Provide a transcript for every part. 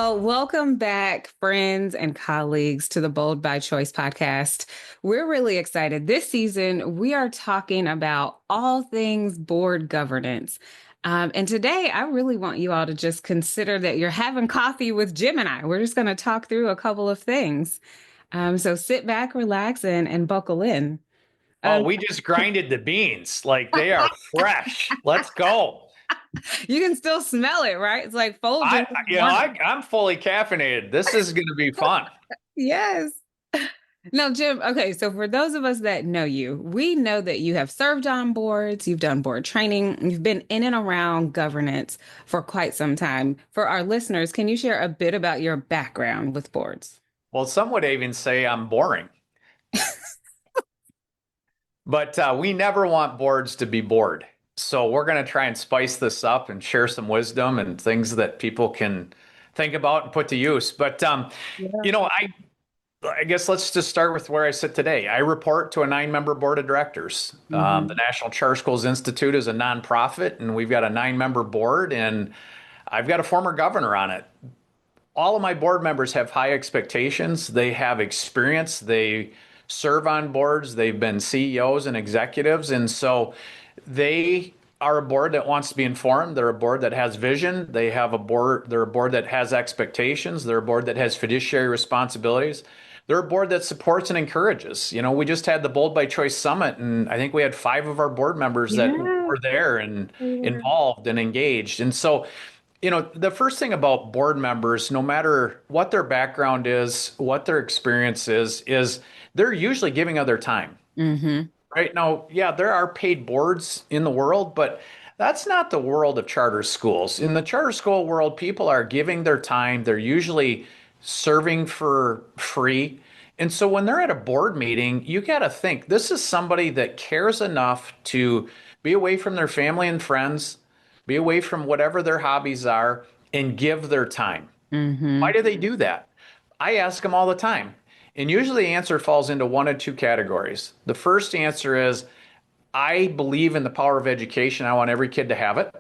Well, welcome back, friends and colleagues, to the Bold by Choice podcast. We're really excited. This season, we are talking about all things board governance. And today, I really want you all to just consider that you're having coffee with Jim and I. We're just going to talk through a couple of things. So sit back, relax, and buckle in. Oh, Um, we just grinded the beans. Like they are fresh. Let's go. you can still smell it, right? It's like Folgers I, in the you know, morning. I'm fully caffeinated. This is going to be fun. Yes. Now, Jim, okay, so for those of us that know you, we know that you have served on boards, you've done board training, you've been in and around governance for quite some time. For our listeners, can you share a bit about your background with boards? Well, some would even say I'm boring, but we never want boards to be bored. So we're going to try and spice this up and share some wisdom and things that people can think about and put to use. But Yeah. you know, I guess let's just start with where I sit today. I report to a 9-member board of directors. The Hmm. National Charter Schools Institute is a nonprofit, and we've got a 9-member board, and I've got a former governor on it. All of my board members have high expectations. They have experience. They serve on boards. They've been CEOs and executives. And so they are a board that wants to be informed. They're a board that has vision. They're a board that has expectations. They're a board that has fiduciary responsibilities. They're a board that supports and encourages. You know, we just had the Bold by Choice Summit, and I think we had 5 of our board members that Yeah. were there and Yeah. involved and engaged. And so the first thing about board members, no matter what their background is, what their experience is they're usually giving of their time. Hmm. Right now, yeah, there are paid boards in the world, but that's not the world of charter schools. In the charter school world, people are giving their time. They're usually serving for free. And so when they're at a board meeting, you got to think this is somebody that cares enough to be away from their family and friends, be away from whatever their hobbies are, and give their time. Why Hmm. do they do that? I ask them all the time. And usually the answer falls into one of two categories. The first answer is I believe in the power of education. I want every kid to have it.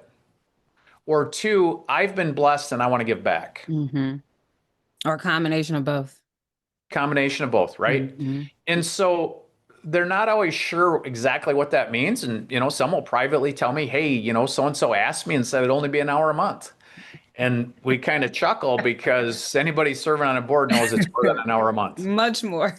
Or two, I've been blessed and I want to give back. Hmm. Or a combination of both. Combination of both, right? Hmm. And so they're not always sure exactly what that means. And, some will privately tell me, hey, so and so asked me and said it'd only be an hour a month. And we kind of chuckle because anybody serving on a board knows it's more than an hour a month. Much more.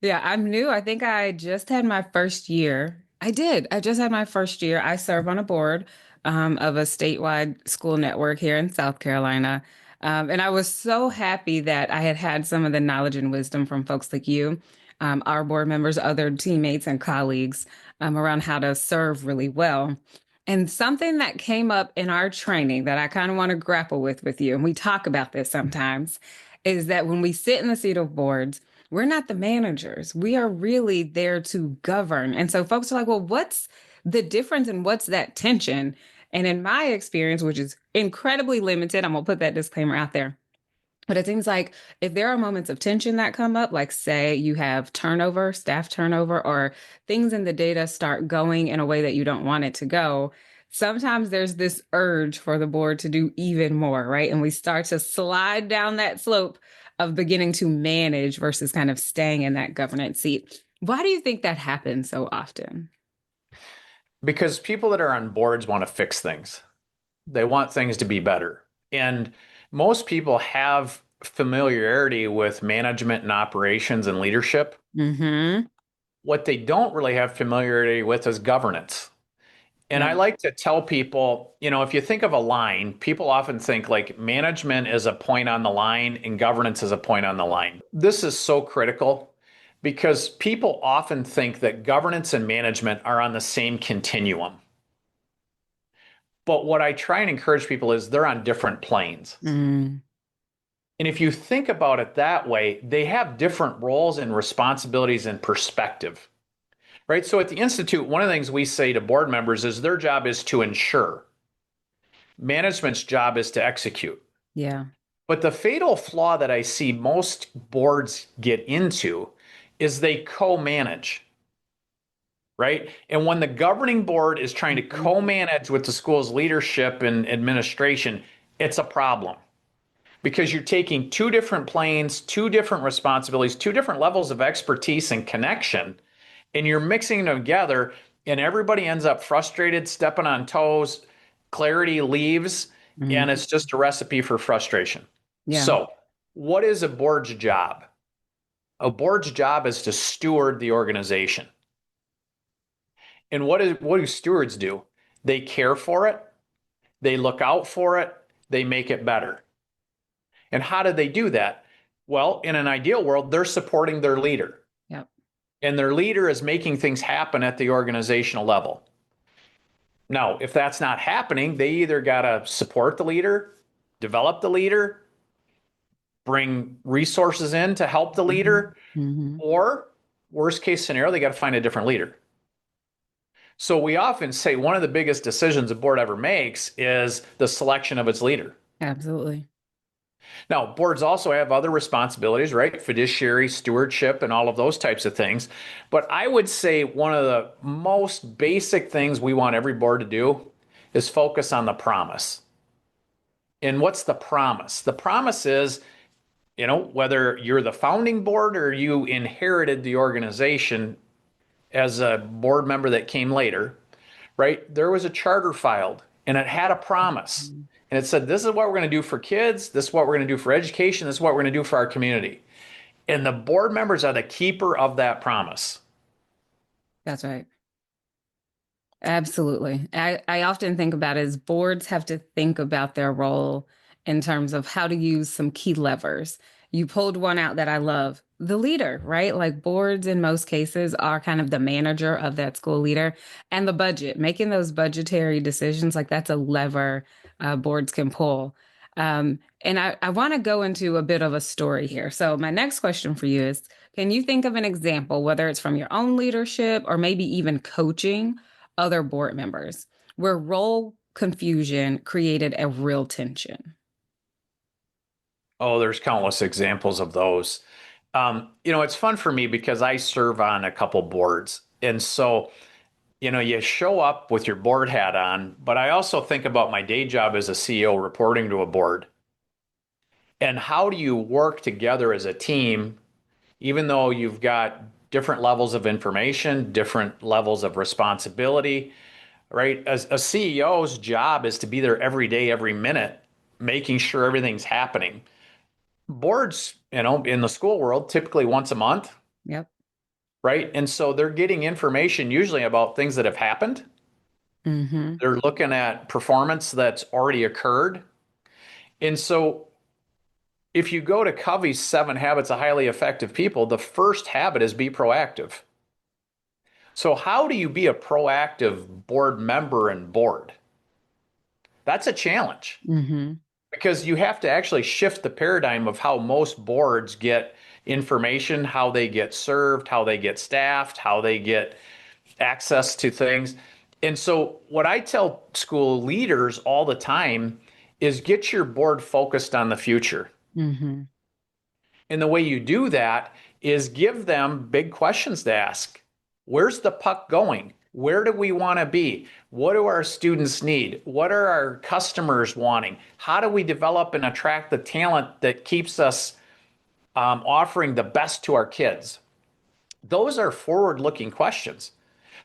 Yeah, I'm new. I think I just had my first year. I did. I just had my first year. I serve on a board of a statewide school network here in South Carolina. And I was so happy that I had had some of the knowledge and wisdom from folks like you, our board members, other teammates and colleagues around how to serve really well. And something that came up in our training that I kind of want to grapple with you, and we talk about this sometimes, is that when we sit in the seat of boards, we're not the managers. We are really there to govern. And so folks are like, well, what's the difference and what's that tension? And in my experience, which is incredibly limited, I'm going to put that disclaimer out there. But it seems like if there are moments of tension that come up, like say you have turnover, staff turnover, or things in the data start going in a way that you don't want it to go, sometimes there's this urge for the board to do even more, right? And we start to slide down that slope of beginning to manage versus kind of staying in that governance seat. Why do you think that happens so often? Because people that are on boards want to fix things. They want things to be better. And most people have familiarity with management and operations and leadership. Mm-hmm. What they don't really have familiarity with is governance. And Yeah. I like to tell people, if you think of a line, people often think like management is a point on the line and governance is a point on the line. This is so critical because people often think that governance and management are on the same continuum. But what I try and encourage people is they're on different planes. Mm. And if you think about it that way, they have different roles and responsibilities and perspective, right? So at the Institute, one of the things we say to board members is their job is to ensure, management's job is to execute. Yeah. But the fatal flaw that I see most boards get into is they co manage, right? And when the governing board is trying to Mhm. co manage with the school's leadership and administration, it's a problem. because you're taking two different planes, two different responsibilities, two different levels of expertise and connection, and you're mixing them together, and everybody ends up frustrated, stepping on toes, clarity leaves, and Mhm. it's just a recipe for frustration. Yeah. So, what is a board's job? A board's job is to steward the organization. And what do stewards do? They care for it, they look out for it, they make it better. And how do they do that? Well, in an ideal world, they're supporting their leader, Yep. and their leader is making things happen at the organizational level. Now, if that's not happening, they either got to support the leader, develop the leader, bring resources in to help the Hmm. leader, Hmm. or worst case scenario, they got to find a different leader. So we often say one of the biggest decisions a board ever makes is the selection of its leader. Absolutely. Now, boards also have other responsibilities, right? Fiduciary, stewardship, and all of those types of things. But I would say one of the most basic things we want every board to do is focus on the promise. And what's the promise? The promise is, whether you're the founding board or you inherited the organization as a board member that came later, right? There was a charter filed and it had a promise. Mhm. And it said, this is what we're going to do for kids. This is what we're going to do for education. This is what we're going to do for our community. And the board members are the keeper of that promise. That's right. Absolutely. I often think about it as boards have to think about their role in terms of how to use some key levers. You pulled one out that I love, the leader, right? Like boards in most cases are kind of the manager of that school leader and the budget, making those budgetary decisions. Like that's a lever boards can pull. And I want to go into a bit of a story here. So my next question for you is, can you think of an example, whether it's from your own leadership or maybe even coaching other board members, where role confusion created a real tension? Oh, there's countless examples of those. It's fun for me because I serve on a couple boards. And so, you show up with your board hat on, but I also think about my day job as a CEO reporting to a board. And how do you work together as a team, even though you've got different levels of information, different levels of responsibility, right? As a CEO's job is to be there every day, every minute, making sure everything's happening. Boards, in the school world, typically once a month, Yep. right? And so they're getting information usually about things that have happened. Mm-hmm. They're looking at performance that's already occurred. And so if you go to Covey's 7 Habits of Highly Effective People, the first habit is be proactive. So, how do you be a proactive board member and board? That's a challenge Mm-hmm. because you have to actually shift the paradigm of how most boards get information, how they get served, how they get staffed, how they get access to things. And so, what I tell school leaders all the time is get your board focused on the future. Mm-hmm. And the way you do that is give them big questions to ask. Where's the puck going? Where do we want to be? What do our students need? What are our customers wanting? How do we develop and attract the talent that keeps us offering the best to our kids? Those are forward looking questions.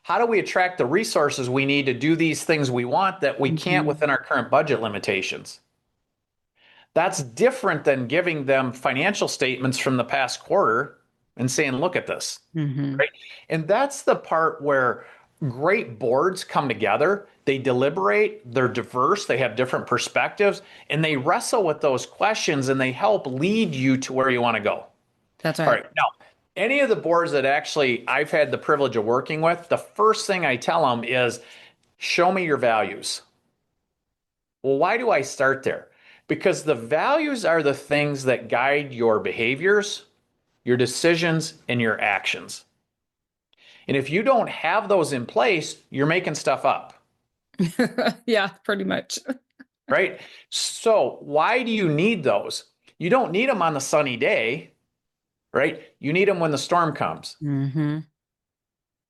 How do we attract the resources we need to do these things we want that we can't Mm-hmm. within our current budget limitations? That's different than giving them financial statements from the past quarter and saying, look at this. Mm-hmm. Right. And that's the part where great boards come together. They deliberate, they're diverse, they have different perspectives, and they wrestle with those questions and they help lead you to where you want to go. That's All right. right. Now, any of the boards that actually I've had the privilege of working with, the first thing I tell them is show me your values. Well, why do I start there? Because the values are the things that guide your behaviors, your decisions, and your actions. And if you don't have those in place, you're making stuff up, Yeah, pretty much. right? So, why do you need those? You don't need them on the sunny day, right? You need them when the storm comes, Mm-hmm.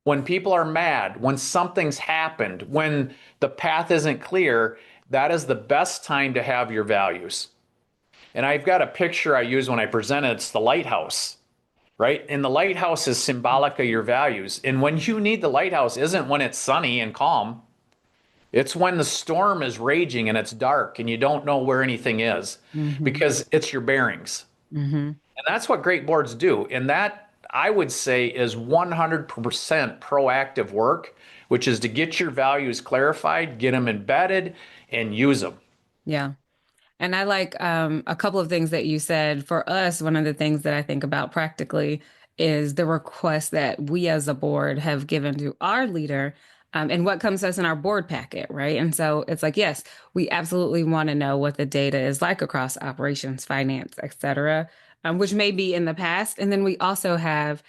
when people are mad, when something's happened, when the path isn't clear. That is the best time to have your values. And I've got a picture I use when I present it. It's the lighthouse, right? And the lighthouse is symbolic of your values. And when you need the lighthouse isn't when it's sunny and calm. It's when the storm is raging and it's dark and you don't know where anything is Mm-hmm. because it's your bearings. Mm-hmm. And that's what great boards do. And that I would say is 100% proactive work, which is to get your values clarified, get them embedded, and use them. Yeah. And I like a couple of things that you said. For us, one of the things that I think about practically is the request that we as a board have given to our leader, and what comes to us in our board packet, right? And so it's like, yes, we absolutely want to know what the data is like across operations, finance, et cetera, which may be in the past. And then we also have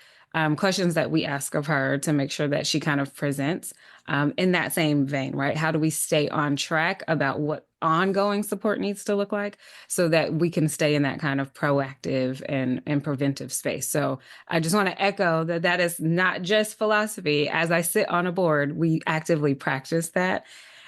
questions that we ask of her to make sure that she kind of presents in that same vein, right? How do we stay on track about what ongoing support needs to look like so that we can stay in that kind of proactive and preventive space? So I just want to echo that that is not just philosophy. As I sit on a board, we actively practice that.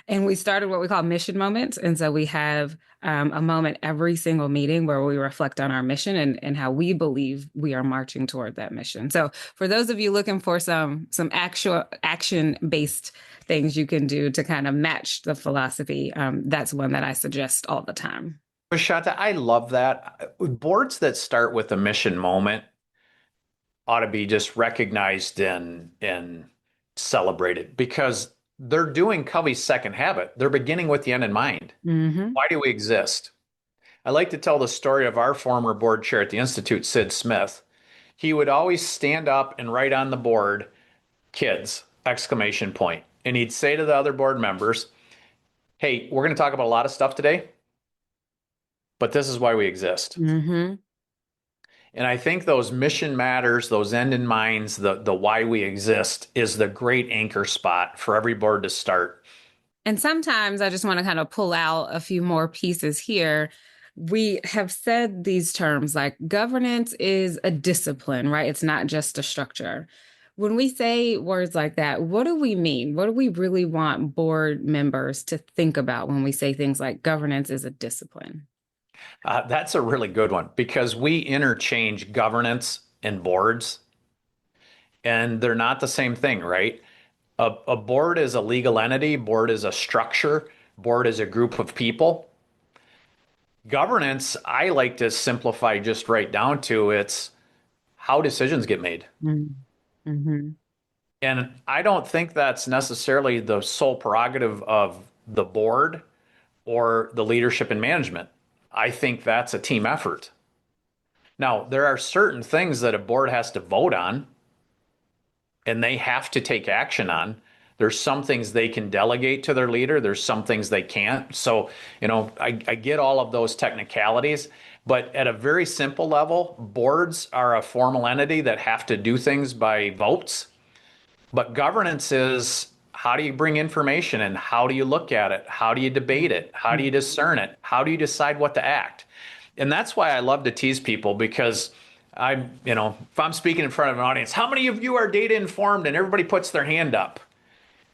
And we started what we call mission moments. And so we have a moment every single meeting where we reflect on our mission and how we believe we are marching toward that mission. So for those of you looking for some actual action based things you can do to kind of match the philosophy, that's one that I suggest all the time. Shanta, I love that. Boards that start with a mission moment ought to be just recognized and celebrated because they're doing Covey's second habit. They're beginning with the end in mind. Mm-hmm. Why do we exist? I like to tell the story of our former board chair at the Institute, Sid Smith. He would always stand up and write on the board, kids, exclamation point. And he'd say to the other board members, hey, we're going to talk about a lot of stuff today, but this is why we exist. Mm-hmm. And I think those mission matters, those end in minds, the why we exist is the great anchor spot for every board to start. And sometimes I just want to kind of pull out a few more pieces here. We have said these terms like governance is a discipline, right? It's not just a structure. When we say words like that, what do we mean? What do we really want board members to think about when we say things like governance is a discipline? That's a really good one because we interchange governance and boards, and they're not the same thing, right? A board is a legal entity, board is a structure, board is a group of people. Governance, I like to simplify just right down to it's how decisions get made. Mm-hmm. And I don't think that's necessarily the sole prerogative of the board or the leadership and management. I think that's a team effort. Now, there are certain things that a board has to vote on and they have to take action on. There's some things they can delegate to their leader. There's some things they can't. So, I get all of those technicalities, but at a very simple level, boards are a formal entity that have to do things by votes. But governance is how do you bring information and how do you look at it? How do you debate it? How do you discern it? How do you decide what to act? And that's why I love to tease people because if I'm speaking in front of an audience, how many of you are data informed? And everybody puts their hand up.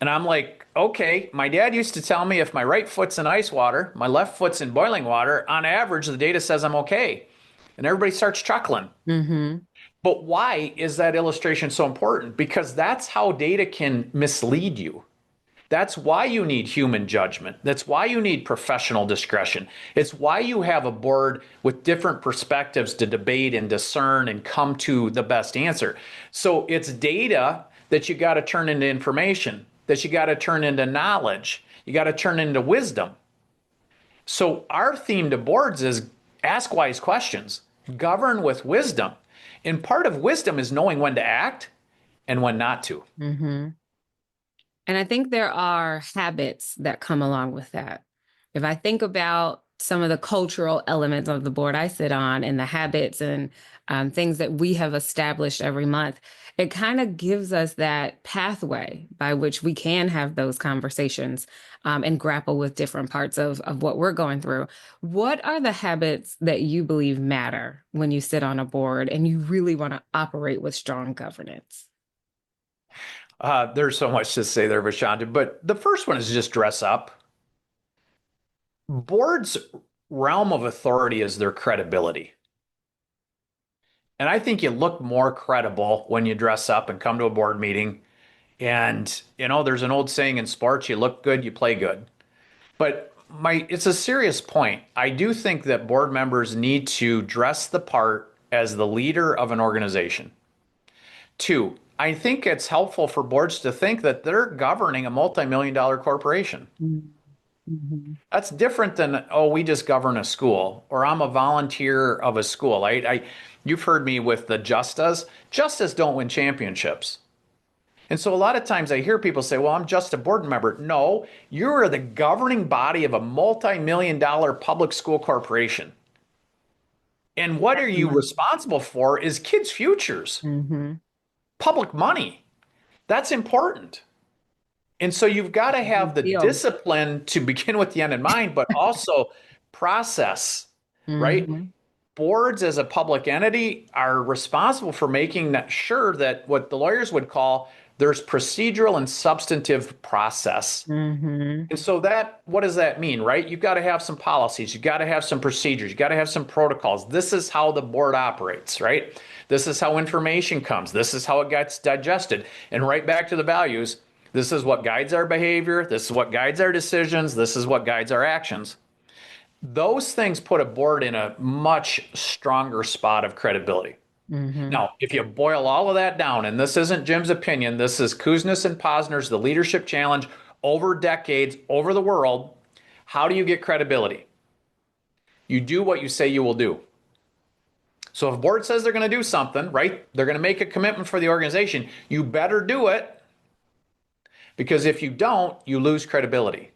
And I'm like, okay, my dad used to tell me if my right foot's in ice water, my left foot's in boiling water, on average, the data says I'm okay. And everybody starts chuckling. Mm-hmm. But why is that illustration so important? Because that's how data can mislead you. That's why you need human judgment. That's why you need professional discretion. It's why you have a board with different perspectives to debate and discern and come to the best answer. So it's data that you got to turn into information, that you got to turn into knowledge, you got to turn into wisdom. So our theme to boards is ask wise questions, govern with wisdom. And part of wisdom is knowing when to act and when not to. Mm-hmm. And I think there are habits that come along with that. If I think about some of the cultural elements of the board I sit on and the habits and things that we have established every month, it kind of gives us that pathway by which we can have those conversations and grapple with different parts of what we're going through. What are the habits that you believe matter when you sit on a board and you really want to operate with strong governance? There's so much to say there, Vashaunta, but the first one is just dress up. Boards realm of authority is their credibility. And I think you look more credible when you dress up and come to a board meeting. And, there's an old saying in sports, you look good, you play good. But it's a serious point. I do think that board members need to dress the part as the leader of an organization. Two, I think it's helpful for boards to think that they're governing a multi-million dollar corporation. Mm-hmm. That's different than, oh, we just govern a school, or I'm a volunteer of a school. You've heard me with the justas. Justas don't win championships. And so a lot of times I hear people say, well, I'm just a board member. No, you are the governing body of a multi-million dollar public school corporation. And what are you responsible for is kids' futures, Mm-hmm. public money. That's important. And so you've got to have the Deal. discipline to begin with the end in mind, but also process, right? Mm-hmm. Boards as a public entity are responsible for making sure that what the lawyers would call there's procedural and substantive process. Mm-hmm. And so what does that mean, right? You've got to have some policies, you've got to have some procedures, you've got to have some protocols. This is how the board operates, right? This is how information comes. This is how it gets digested. And right back to the values, this is what guides our behavior. This is what guides our decisions. This is what guides our actions. Those things put a board in a much stronger spot of credibility. Mm-hmm. Now, if you boil all of that down, and this isn't Jim's opinion, this is Kuznets and Posner's The Leadership Challenge over decades, over the world. How do you get credibility? You do what you say you will do. So if a board says they're going to do something, right? They're going to make a commitment for the organization. You better do it, because if you don't, you lose credibility,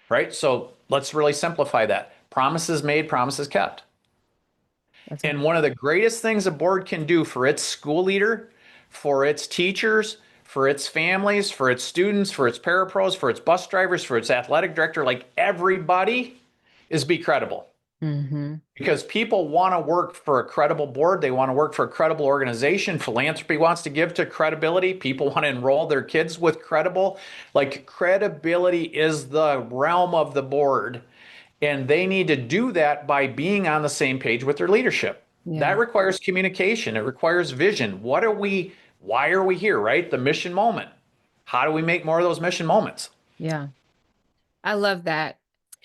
right? So let's really simplify that. Promises made, promises kept. That's right. And one of the greatest things a board can do for its school leader, for its teachers, for its families, for its students, for its parapros, for its bus drivers, for its athletic director, like everybody, is be credible. Mm-hmm. Because people want to work for a credible board. They want to work for a credible organization. Philanthropy wants to give to credibility. People want to enroll their kids with credible. Like, credibility is the realm of the board. And they need to do that by being on the same page with their leadership. Yeah. That requires communication. It requires vision. Why are we here, right? The mission moment. How do we make more of those mission moments? Yeah. I love that.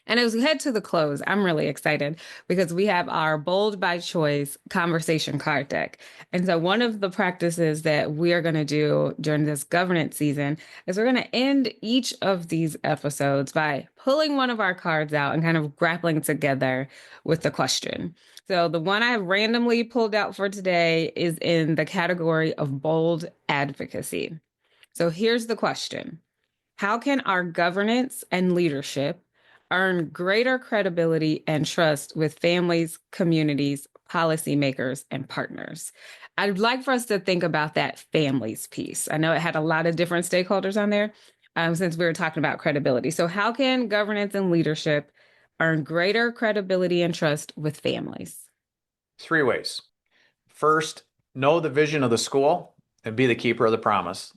And as we head to the close, I'm really excited because we have our Bold by Choice conversation card deck. And so one of the practices that we are going to do during this governance season is we're going to end each of these episodes by pulling one of our cards out and kind of grappling together with the question. So the one I randomly pulled out for today is in the category of bold advocacy. So here's the question. How can our governance and leadership earn greater credibility and trust with families, communities, policymakers, and partners? I'd like for us to think about that families piece. I know it had a lot of different stakeholders on there since we were talking about credibility. So, how can governance and leadership earn greater credibility and trust with families? 3 ways. First, know the vision of the school and be the keeper of the promise.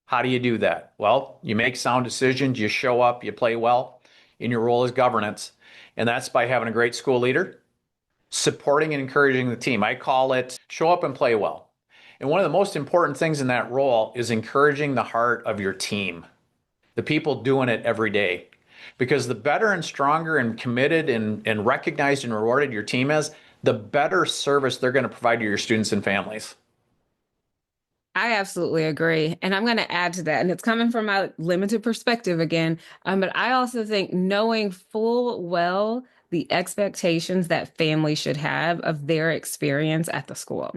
How do you do that? Well, you make sound decisions, you show up, you play well in your role as governance. And that's by having a great school leader, supporting and encouraging the team. I call it show up and play well. And one of the most important things in that role is encouraging the heart of your team, the people doing it every day. Because the better and stronger and committed and recognized and rewarded your team is, the better service they're going to provide to your students and families. I absolutely agree. And I'm going to add to that. And it's coming from my limited perspective again. But I also think knowing full well the expectations that families should have of their experience at the school.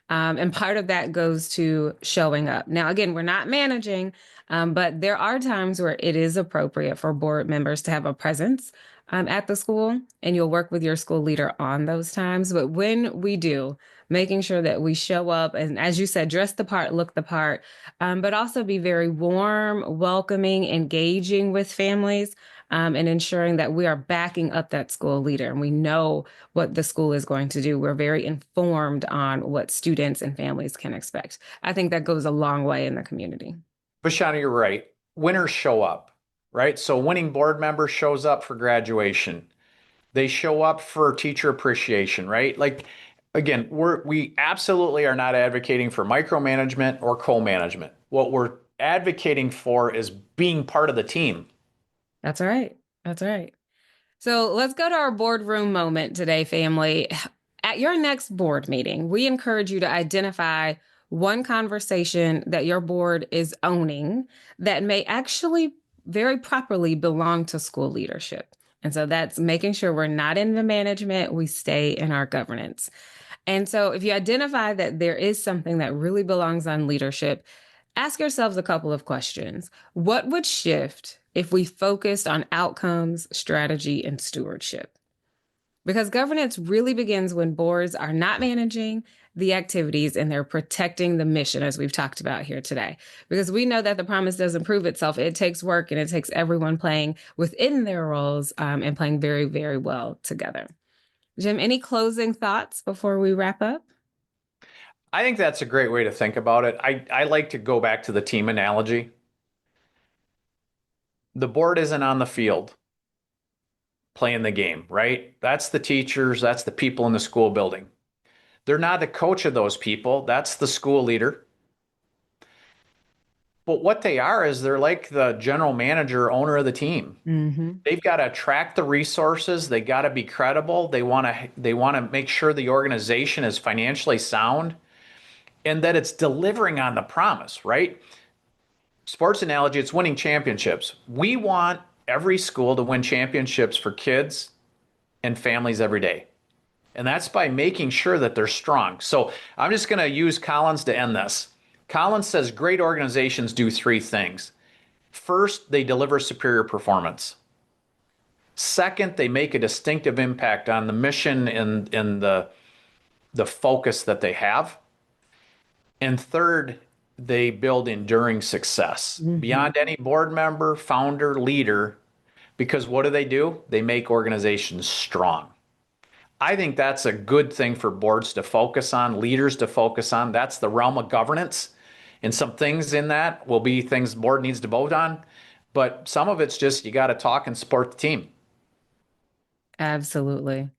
And part of that goes to showing up. Now, again, we're not managing, but there are times where it is appropriate for board members to have a presence at the school, and you'll work with your school leader on those times. But when we do, making sure that we show up and, as you said, dress the part, look the part, but also be very warm, welcoming, engaging with families, and ensuring that we are backing up that school leader and we know what the school is going to do. We're very informed on what students and families can expect. I think that goes a long way in the community. Vashaunta, you're right. Winners show up, right? So winning board member shows up for graduation. They show up for teacher appreciation, right? Like, again, we absolutely are not advocating for micromanagement or co-management. What we're advocating for is being part of the team. That's right. That's right. So let's go to our boardroom moment today, family. At your next board meeting, we encourage you to identify one conversation that your board is owning that may actually very properly belong to school leadership. And so that's making sure we're not in the management, we stay in our governance. And so if you identify that there is something that really belongs on leadership, ask yourselves a couple of questions. What would shift if we focused on outcomes, strategy, and stewardship? Because governance really begins when boards are not managing the activities and they're protecting the mission, as we've talked about here today. Because we know that the promise doesn't prove itself. It takes work and it takes everyone playing within their roles and playing very, very well together. Jim, any closing thoughts before we wrap up? I think that's a great way to think about it. I like to go back to the team analogy. The board isn't on the field playing the game, right? That's the teachers, that's the people in the school building. They're not the coach of those people, that's the school leader. But what they are is they're like the general manager, owner of the team. Mm-hmm. They've got to attract the resources, they got to be credible, they want to make sure the organization is financially sound and that it's delivering on the promise, right? Sports analogy, it's winning championships. We want every school to win championships for kids and families every day. And that's by making sure that they're strong. So I'm just going to use Collins to end this. Collins says great organizations do three things. First, they deliver superior performance. Second, they make a distinctive impact on the mission and the focus that they have. And third, they build enduring success Mm-hmm. beyond any board member, founder, leader, because what do? They make organizations strong. I think that's a good thing for boards to focus on, leaders to focus on. That's the realm of governance. And some things in that will be things the board needs to vote on. But some of it's just you got to talk and support the team. Absolutely.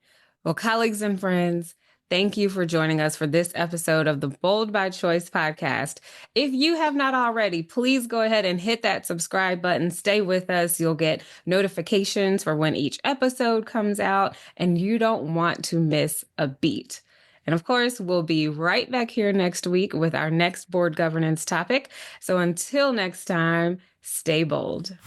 Well, colleagues and friends, thank you for joining us for this episode of the Bold by Choice podcast. If you have not already, please go ahead and hit that subscribe button. Stay with us. You'll get notifications for when each episode comes out, and you don't want to miss a beat. And of course, we'll be right back here next week with our next board governance topic. So until next time, stay bold.